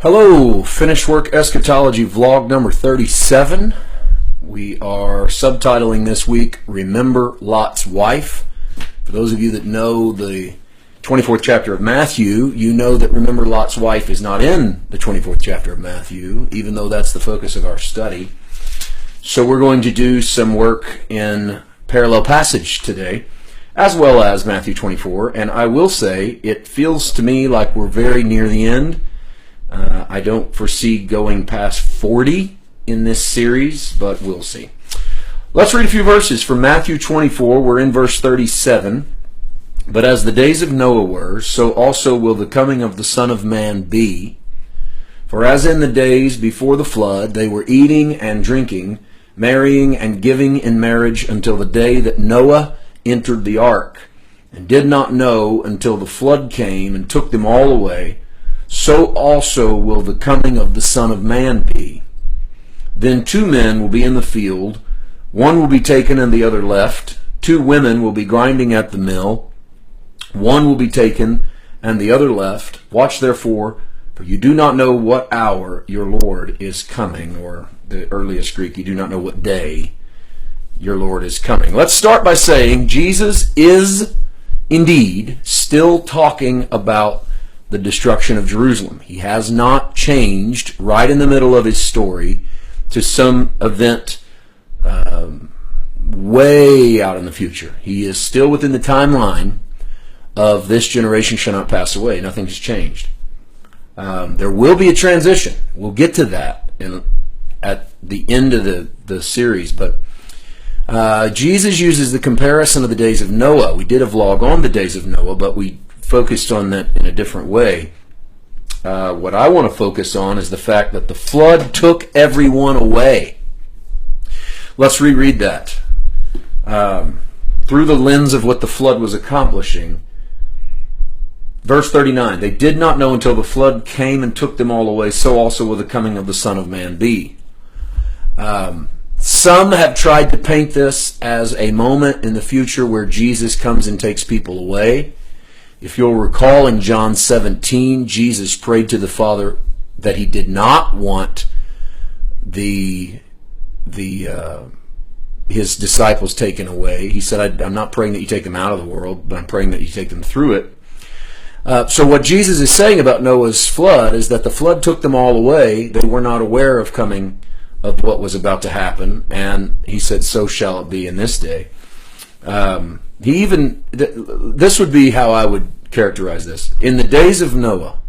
Hello, Finished Work Eschatology vlog number 37. We are subtitling this week, Remember Lot's Wife. For those of you that know the 24th chapter of Matthew, you know that Remember Lot's Wife is not in the 24th chapter of Matthew, even though that's the focus of our study. So we're going to do some work in parallel passage today, as well as Matthew 24. And I will say, it feels to me like we're very near the end. I don't foresee going past 40 in this series, but we'll see. Let's read a few verses from Matthew 24. We're in verse 37. But as the days of Noah were, so also will the coming of the Son of Man be. For as in the days before the flood, they were eating and drinking, marrying and giving in marriage until the day that Noah entered the ark, and did not know until the flood came and took them all away. So also will the coming of the Son of Man be. Then two men will be in the field, one will be taken and the other left. Two women will be grinding at the mill, one will be taken and the other left. Watch therefore, for you do not know what hour your Lord is coming. Or the earliest Greek, you do not know what day your Lord is coming. Let's start by saying Jesus is indeed still talking about the destruction of Jerusalem. He has not changed right in the middle of his story to some event way out in the future. He is still within the timeline of this generation shall not pass away. Nothing has changed. There will be a transition. We'll get to that at the end of the series. But Jesus uses the comparison of the days of Noah. We did a vlog on the days of Noah, but we focused on that in a different way. What I want to focus on is the fact that the flood took everyone away. Let's reread that. Through the lens of what the flood was accomplishing. Verse 39, they did not know until the flood came and took them all away, so also will the coming of the Son of Man be. Some have tried to paint this as a moment in the future where Jesus comes and takes people away. If you'll recall in John 17, Jesus prayed to the Father that he did not want his disciples taken away. He said, I'm not praying that you take them out of the world, but I'm praying that you take them through it. So what Jesus is saying about Noah's flood is that the flood took them all away. They were not aware of what was about to happen. And he said, so shall it be in this day. This would be how I would characterize this. In the days of Noah,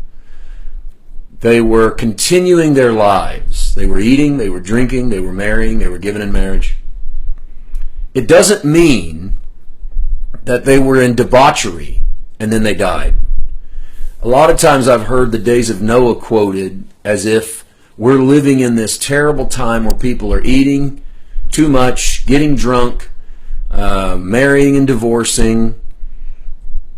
they were continuing their lives. They were eating, they were drinking, they were marrying, they were given in marriage. It doesn't mean that they were in debauchery and then they died. A lot of times I've heard the days of Noah quoted as if we're living in this terrible time where people are eating too much, getting drunk, marrying and divorcing.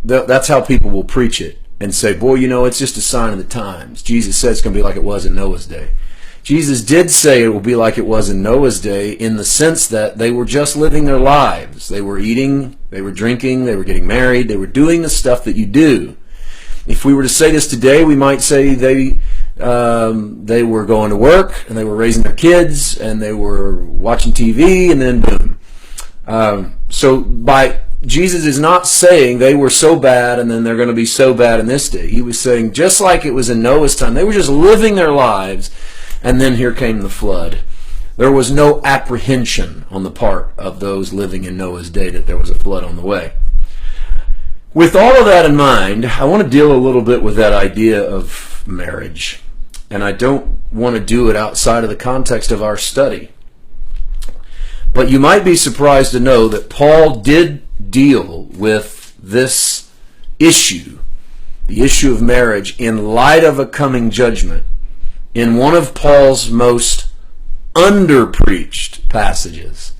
That's how people will preach it and say, boy, it's just a sign of the times. Jesus said it's going to be like it was in Noah's day. Jesus did say it will be like it was in Noah's day in the sense that they were just living their lives. They were eating, they were drinking, they were getting married, they were doing the stuff that you do. If we were to say this today, we might say they were going to work and they were raising their kids and they were watching TV and then boom. Jesus is not saying they were so bad and then they're going to be so bad in this day. He was saying just like it was in Noah's time, they were just living their lives and then here came the flood. There was no apprehension on the part of those living in Noah's day that there was a flood on the way. With all of that in mind, I want to deal a little bit with that idea of marriage. And I don't want to do it outside of the context of our study. But you might be surprised to know that Paul did deal with this issue, the issue of marriage, in light of a coming judgment, in one of Paul's most under-preached passages.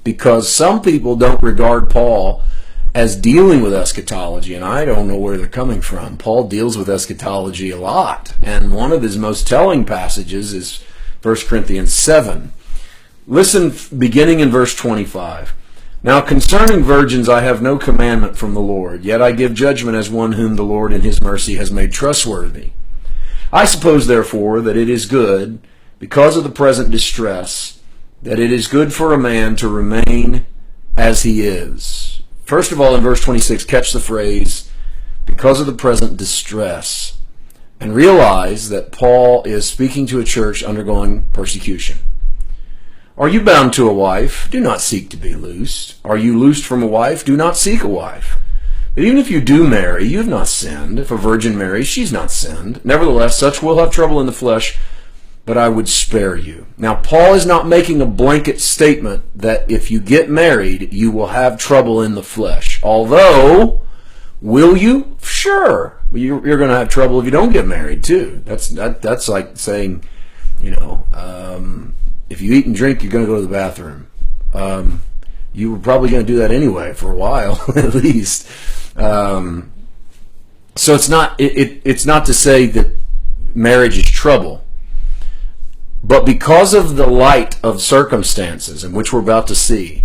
Because some people don't regard Paul as dealing with eschatology, and I don't know where they're coming from. Paul deals with eschatology a lot, and one of his most telling passages is 1 Corinthians 7. Listen, beginning in verse 25. Now concerning virgins I have no commandment from the Lord, yet I give judgment as one whom the Lord in his mercy has made trustworthy. I suppose, therefore, that it is good, because of the present distress, that it is good for a man to remain as he is. First of all, in verse 26, catch the phrase, because of the present distress, and realize that Paul is speaking to a church undergoing persecution. Are you bound to a wife? Do not seek to be loosed. Are you loosed from a wife? Do not seek a wife. But even if you do marry, you have not sinned. If a virgin marries, she's not sinned. Nevertheless, such will have trouble in the flesh, but I would spare you. Now, Paul is not making a blanket statement that if you get married, you will have trouble in the flesh. Although, will you? Sure. You're going to have trouble if you don't get married, too. That's like saying, if you eat and drink, you're going to go to the bathroom. You were probably going to do that anyway for a while, at least. So it's not to say that marriage is trouble. But because of the light of circumstances in which we're about to see,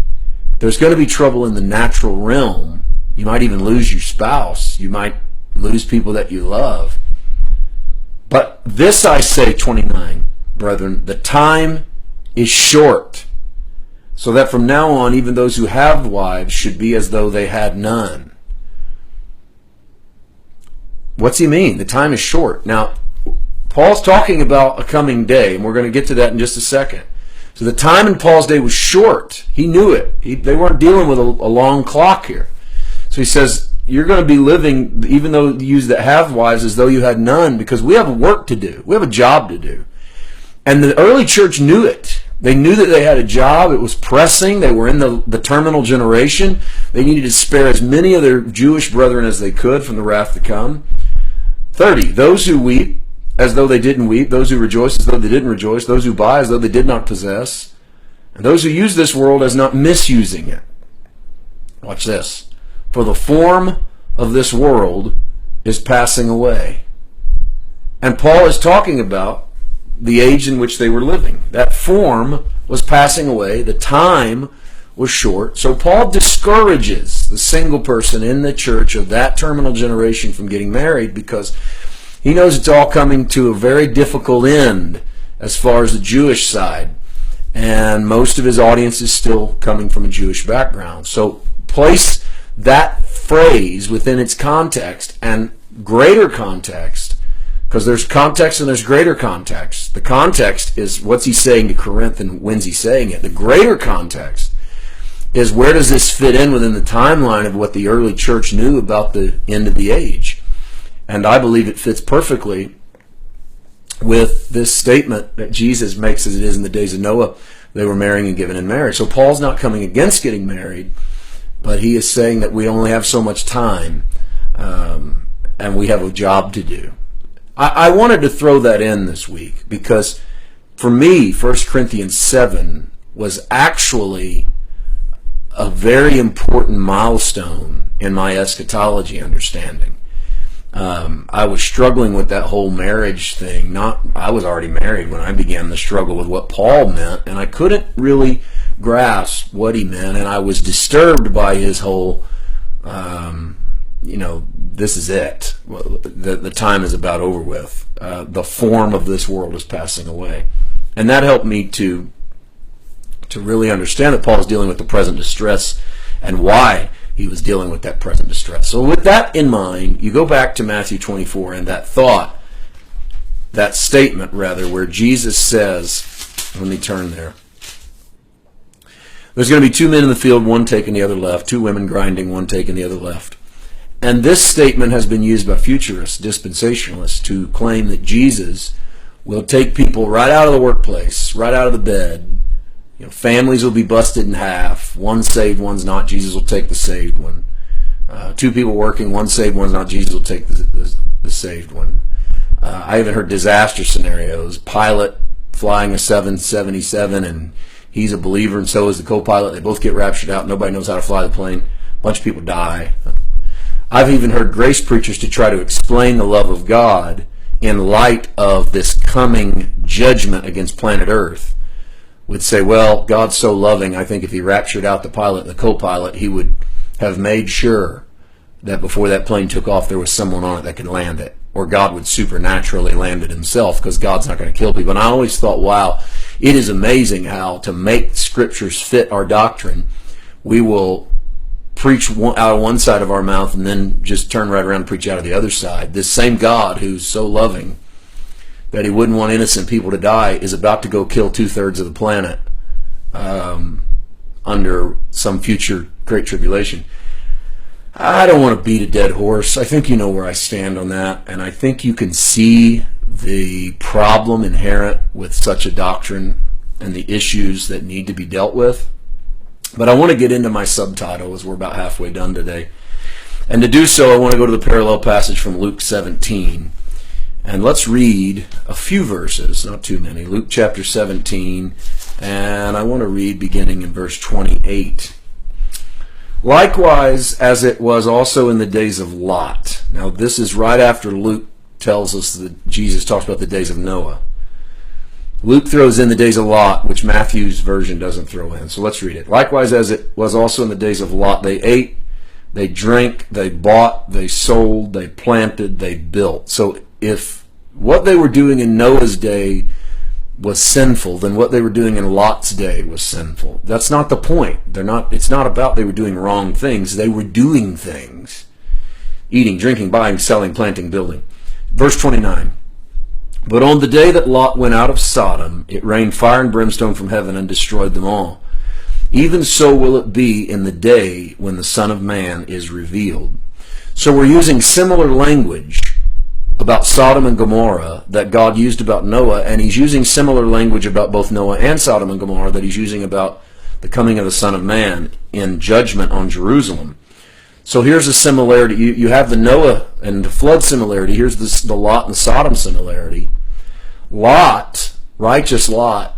there's going to be trouble in the natural realm. You might even lose your spouse. You might lose people that you love. But this I say, 29, brethren, the time is short, so that from now on even those who have wives should be as though they had none. What's he mean? The time is short. Now, Paul's talking about a coming day, and we're going to get to that in just a second. So the time in Paul's day was short. He knew it. They weren't dealing with a long clock here. So he says, you're going to be living, even though you that have wives, as though you had none, because we have work to do. We have a job to do. And the early church knew it. They knew that they had a job. It was pressing. They were in the terminal generation. They needed to spare as many of their Jewish brethren as they could from the wrath to come. 30, those who weep as though they didn't weep, those who rejoice as though they didn't rejoice, those who buy as though they did not possess, and those who use this world as not misusing it. Watch this. For the form of this world is passing away. And Paul is talking about the age in which they were living. That form was passing away. The time was short. So Paul discourages the single person in the church of that terminal generation from getting married, because he knows it's all coming to a very difficult end as far as the Jewish side. And most of his audience is still coming from a Jewish background. So place that phrase within its context and greater context, because there's context and there's greater context. The context is what's he saying to Corinth and when's he saying it. The greater context is where does this fit in within the timeline of what the early church knew about the end of the age. And I believe it fits perfectly with this statement that Jesus makes as it is in the days of Noah. They were marrying and giving in marriage. So Paul's not coming against getting married, but he is saying that we only have so much time and we have a job to do. I wanted to throw that in this week because for me, 1 Corinthians 7 was actually a very important milestone in my eschatology understanding. I was struggling with that whole marriage thing. I was already married when I began the struggle with what Paul meant, and I couldn't really grasp what he meant, and I was disturbed by his whole, this is it. The time is about over with. The form of this world is passing away. And that helped me to really understand that Paul is dealing with the present distress and why he was dealing with that present distress. So with that in mind, you go back to Matthew 24 and that statement where Jesus says, let me turn there. There's going to be 2 men in the field, one taking the other left, 2 women grinding, one taking the other left. And this statement has been used by futurists, dispensationalists, to claim that Jesus will take people right out of the workplace, right out of the bed. Families will be busted in half. One's saved, one's not. Jesus will take the saved one. 2 people working, one's saved, one's not. Jesus will take the saved one. I even heard disaster scenarios. Pilot flying a 777, and he's a believer, and so is the co-pilot. They both get raptured out. Nobody knows how to fly the plane. A bunch of people die. I've even heard grace preachers to try to explain the love of God in light of this coming judgment against planet Earth would say, well, God's so loving, I think if he raptured out the pilot and the co-pilot, he would have made sure that before that plane took off, there was someone on it that could land it. or God would supernaturally land it himself, because God's not going to kill people. And I always thought, wow, it is amazing how to make scriptures fit our doctrine, we will preach out of one side of our mouth and then just turn right around and preach out of the other side. This same God who's so loving that he wouldn't want innocent people to die is about to go kill 2/3 of the planet under some future great tribulation. I don't want to beat a dead horse. I think you know where I stand on that, and I think you can see the problem inherent with such a doctrine and the issues that need to be dealt with. But I want to get into my subtitle, as we're about halfway done today. And to do so, I want to go to the parallel passage from Luke 17. And let's read a few verses, not too many. Luke chapter 17, and I want to read beginning in verse 28. Likewise, as it was also in the days of Lot. Now, this is right after Luke tells us that Jesus talks about the days of Noah. Luke throws in the days of Lot, which Matthew's version doesn't throw in. So let's read it. Likewise, as it was also in the days of Lot, they ate, they drank, they bought, they sold, they planted, they built. So if what they were doing in Noah's day was sinful, then what they were doing in Lot's day was sinful. That's not the point. It's not about they were doing wrong things. They were doing things. Eating, drinking, buying, selling, planting, building. Verse 29. But on the day that Lot went out of Sodom, it rained fire and brimstone from heaven and destroyed them all. Even so will it be in the day when the Son of Man is revealed. So we're using similar language about Sodom and Gomorrah that God used about Noah, and he's using similar language about both Noah and Sodom and Gomorrah that he's using about the coming of the Son of Man in judgment on Jerusalem. So here's a similarity. You have the Noah and the flood similarity. Here's the Lot and Sodom similarity. Lot, righteous Lot,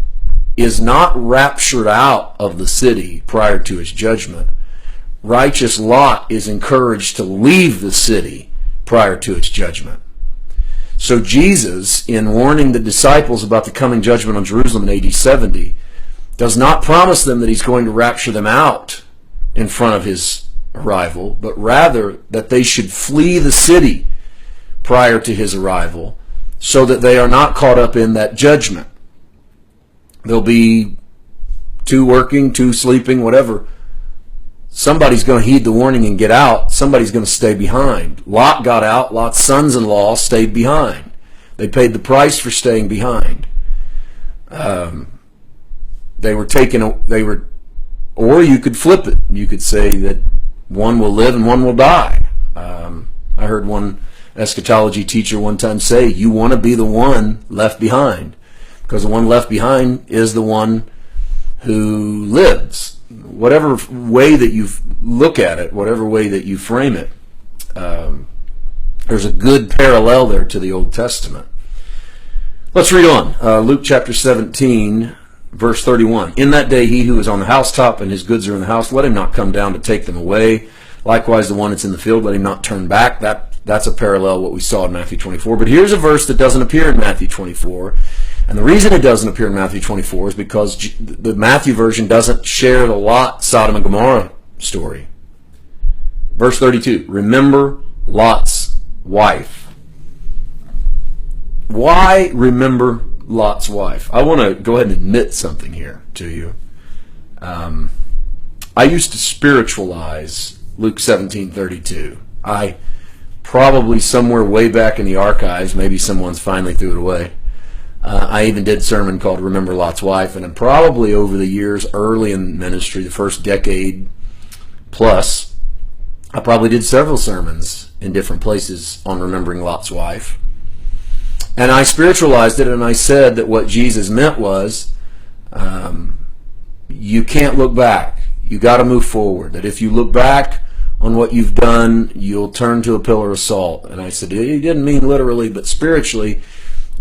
is not raptured out of the city prior to his judgment. Righteous Lot is encouraged to leave the city prior to its judgment. So Jesus, in warning the disciples about the coming judgment on Jerusalem in AD 70, does not promise them that he's going to rapture them out in front of his arrival, but rather that they should flee the city prior to his arrival so that they are not caught up in that judgment. There'll be two working, two sleeping, whatever. Somebody's going to heed the warning and get out. Somebody's going to stay behind. Lot got out. Lot's sons-in-law stayed behind. They paid the price for staying behind. They were taken. Or you could flip it. You could say that one will live and one will die. I heard one eschatology teacher one time say, "You want to be the one left behind, because the one left behind is the one who lives." Whatever way that you look at it, whatever way that you frame it, there's a good parallel there to the Old Testament. Let's read on. Luke chapter 17, verse 31. In that day he who is on the housetop and his goods are in the house, let him not come down to take them away. Likewise the one that's in the field, let him not turn back. That's a parallel what we saw in Matthew 24. But here's a verse that doesn't appear in Matthew 24. And the reason it doesn't appear in Matthew 24 is because the Matthew version doesn't share the Lot, Sodom, and Gomorrah story. Verse 32, remember Lot's wife. Why remember Lot's wife? I want to go ahead and admit something here to you. I used to spiritualize Luke 17:32. I probably somewhere way back in the archives, maybe someone's finally threw it away. I even did a sermon called Remember Lot's Wife, and probably over the years, early in ministry, the first decade plus, I probably did several sermons in different places on remembering Lot's wife. And I spiritualized it, and I said that what Jesus meant was, you can't look back. You got to move forward. That if you look back on what you've done, you'll turn to a pillar of salt. And I said, he didn't mean literally, but spiritually,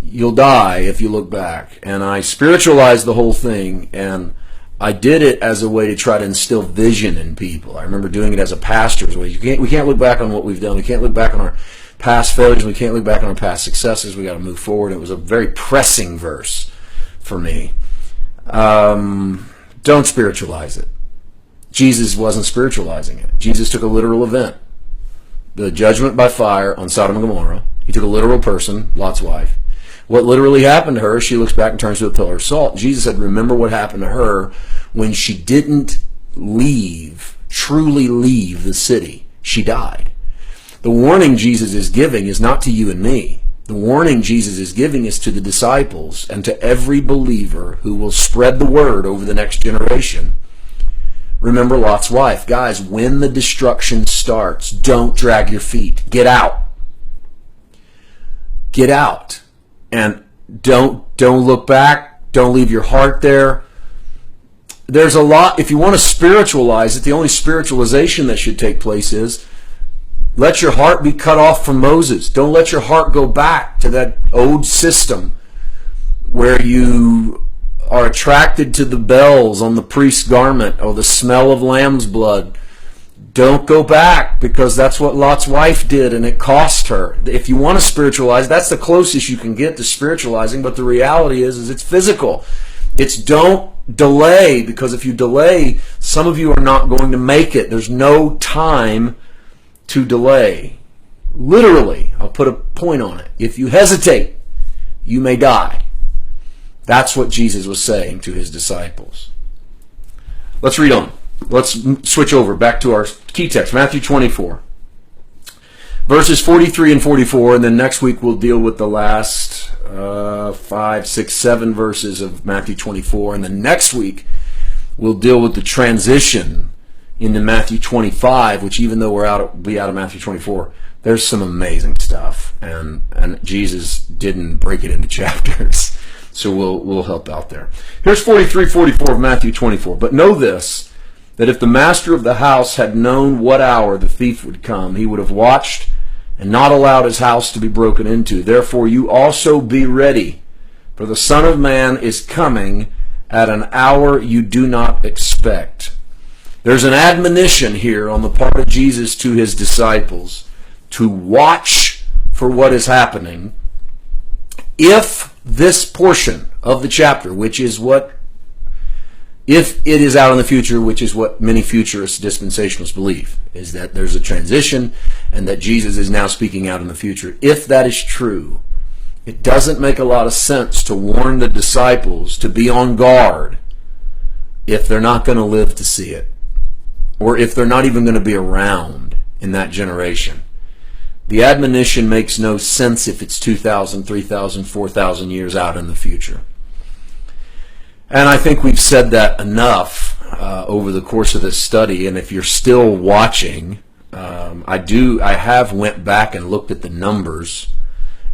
you'll die if you look back. And I spiritualized the whole thing, and I did it as a way to try to instill vision in people. I remember doing it as a pastor's way. We can't look back on what we've done. We can't look back on our past failures. We can't look back on our past successes. We got to move forward. It was a very pressing verse for me. Don't spiritualize it. Jesus wasn't spiritualizing it. Jesus took a literal event, the judgment by fire on Sodom and Gomorrah, He took a literal person, Lot's wife. What literally happened to her, she looks back and turns to a pillar of salt. Jesus said, remember what happened to her when she didn't truly leave the city. She died. The warning Jesus is giving is not to you and me. The warning Jesus is giving is to the disciples and to every believer who will spread the word over the next generation. Remember Lot's wife. Guys, when the destruction starts, don't drag your feet. Get out. Get out. And don't look back. Don't leave your heart there. There's a lot, if you want to spiritualize it, the only spiritualization that should take place is let your heart be cut off from Moses. Don't let your heart go back to that old system where you are attracted to the bells on the priest's garment or the smell of lamb's blood. Don't go back, because that's what Lot's wife did, and it cost her. If you want to spiritualize, that's the closest you can get to spiritualizing, but the reality is it's physical. It's don't delay, because if you delay, some of you are not going to make it. There's no time to delay. Literally, I'll put a point on it. If you hesitate, you may die. That's what Jesus was saying to his disciples. Let's read on. Let's switch over back to our key text, Matthew 24. Verses 43 and 44, and then next week we'll deal with the last 5, 6, 7 verses of Matthew 24, and then next week we'll deal with the transition into Matthew 25, which even though we'll be out of Matthew 24, there's some amazing stuff, and Jesus didn't break it into chapters, so we'll help out there. Here's 43, 44 of Matthew 24. But know this, that if the master of the house had known what hour the thief would come, he would have watched and not allowed his house to be broken into. Therefore you also be ready, for the Son of Man is coming at an hour you do not expect. There's an admonition here on the part of Jesus to his disciples to watch for what is happening. If this portion of the chapter, if it is out in the future, which is what many futurist dispensationalists believe, is that there's a transition and that Jesus is now speaking out in the future. If that is true, it doesn't make a lot of sense to warn the disciples to be on guard if they're not going to live to see it, or if they're not even going to be around in that generation. The admonition makes no sense if it's 2,000, 3,000, 4,000 years out in the future. And I think we've said that enough over the course of this study. And if you're still watching, I have went back and looked at the numbers,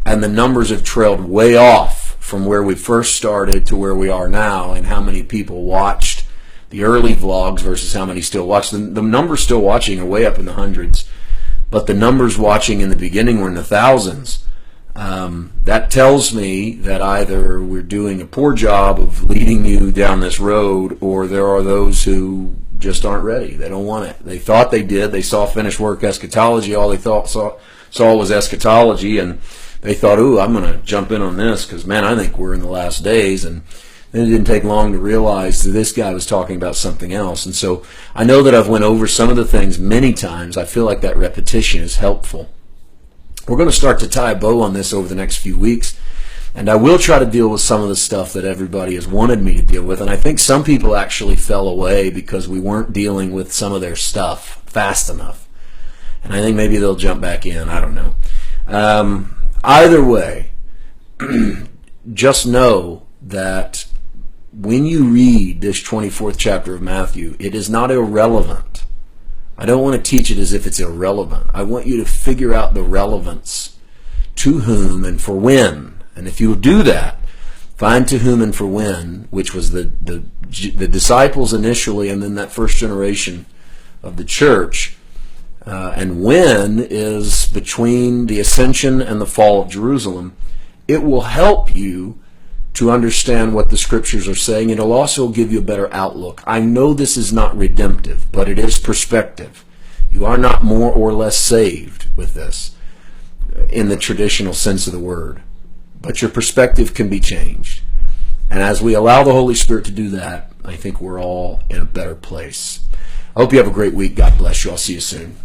and the numbers have trailed way off from where we first started to where we are now, and how many people watched the early vlogs versus how many still watch. The numbers still watching are way up in the hundreds, but the numbers watching in the beginning were in the thousands. That tells me that either we're doing a poor job of leading you down this road, or there are those who just aren't ready. They don't want it. They thought they did. They saw finished work eschatology. All they saw was eschatology, and they thought, ooh, I'm going to jump in on this because, man, I think we're in the last days. And then it didn't take long to realize that this guy was talking about something else. And so I know that I've went over some of the things many times. I feel like that repetition is helpful. We're going to start to tie a bow on this over the next few weeks, and I will try to deal with some of the stuff that everybody has wanted me to deal with, and I think some people actually fell away because we weren't dealing with some of their stuff fast enough, and I think maybe they'll jump back in. I don't know. Either way, just know that when you read this 24th chapter of Matthew, it is not irrelevant. I don't want to teach it as if it's irrelevant. I want you to figure out the relevance, to whom and for when. And if you will do that, find to whom and for when, which was the disciples initially, and then that first generation of the church. And when is between the ascension and the fall of Jerusalem. It will help you to understand what the scriptures are saying. It'll also give you a better outlook. I know this is not redemptive, but it is perspective. You are not more or less saved with this in the traditional sense of the word, but your perspective can be changed. And as we allow the Holy Spirit to do that, I think we're all in a better place. I hope you have a great week. God bless you. I'll see you soon.